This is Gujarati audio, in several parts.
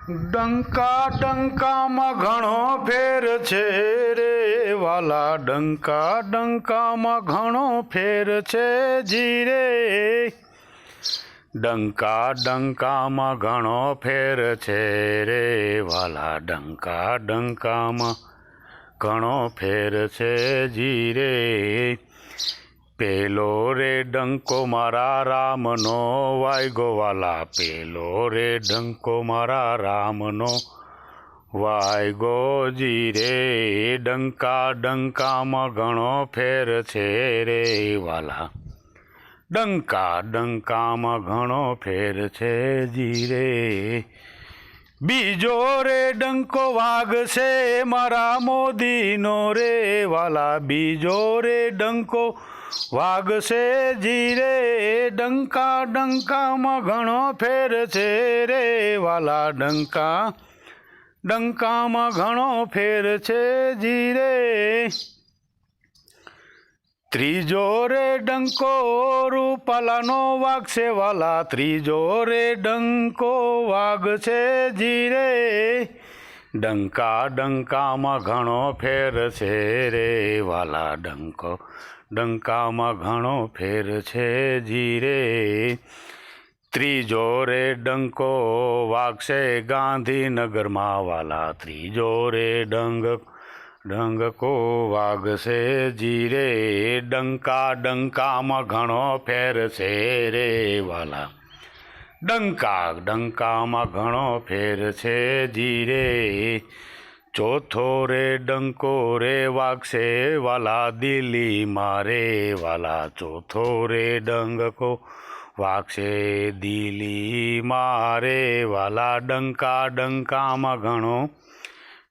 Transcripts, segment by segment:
ડંકા ડંકામાં ઘણો ફેર છે રે વાલા, ડંકા ડંકામાં ઘણો ફેર છે જીરે. ડંકા ડંકામાં ઘણો ફેર છે રે વાલા, ડંકા ડંકામાં ઘણો ફેર છે જીરે. પેલો રે ડંકો મારા રામનો વાગ્યો વાલા, પેલો રે ડંકો મારા રામનો વાગ્યો જીરે. ડંકા ડંકામાં ઘણો ફેર છે રે વાલા, ડંકા ડંકામાં ઘણો ફેર છે જીરે. બીજો રે ડંકો વાગશે મારા મોદીનો રે વાલા, બીજો રે ડંકો વાગશે જીરે. ડંકા ડંકામાં ઘણો ફેર છે રે વાલા, ડંકા ડંકામાં ઘણો ફેર છે જીરે. ત્રીજો રે ડંકો રૂપાલાનો વાગશે વાલા, ત્રીજો રે ડંકો વાગશે જીરે. ડંકા ડંકામાં ઘણો ફેર છે રે વાલા, ડંકો ડંકામાં ઘણો ફેર છે જીરે. ત્રીજો રે ડંકો વાગશે ગાંધીનગરમાં વાલા, ત્રીજો રે ડંકો વાગશે જીરે. ડંકા ડંકામાં ઘણો ફેર છે રે વાલા, ડંકા ડંકામાં ઘણો ફેર છે જીરે. ચોથો રે ડંકો રે વાગશે વાલા દિલ્હીમાં રે વાલા, ચોથો રે ડંકો વાગશે દિલ્હીમાં રે વાલા. ડંકા ડંકામાં ઘણો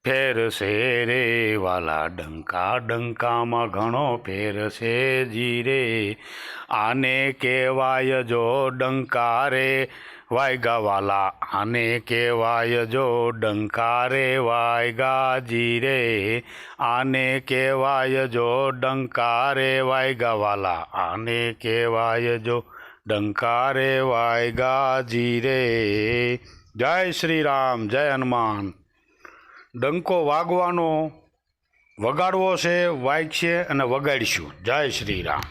ફેર છે રે વાલા, ડંકા ડંકામાં ઘણો ફેર છે જીરે. આને કહેવાય જો ડંકા રે વાયગા વાલા, આને કહેવાય જો ડંકા રે વાયગા જીરે. આને કહેવાય જો ડંકા રે વાયગા વાલા, આને કહેવાય જો ડંકા રે વાયગા જીરે. જય શ્રી રામ, જય હનુમાન. ડંકો વાગવાનો, વગાડવો છે, વાગશે અને વગાડીશું. જય શ્રી રામ.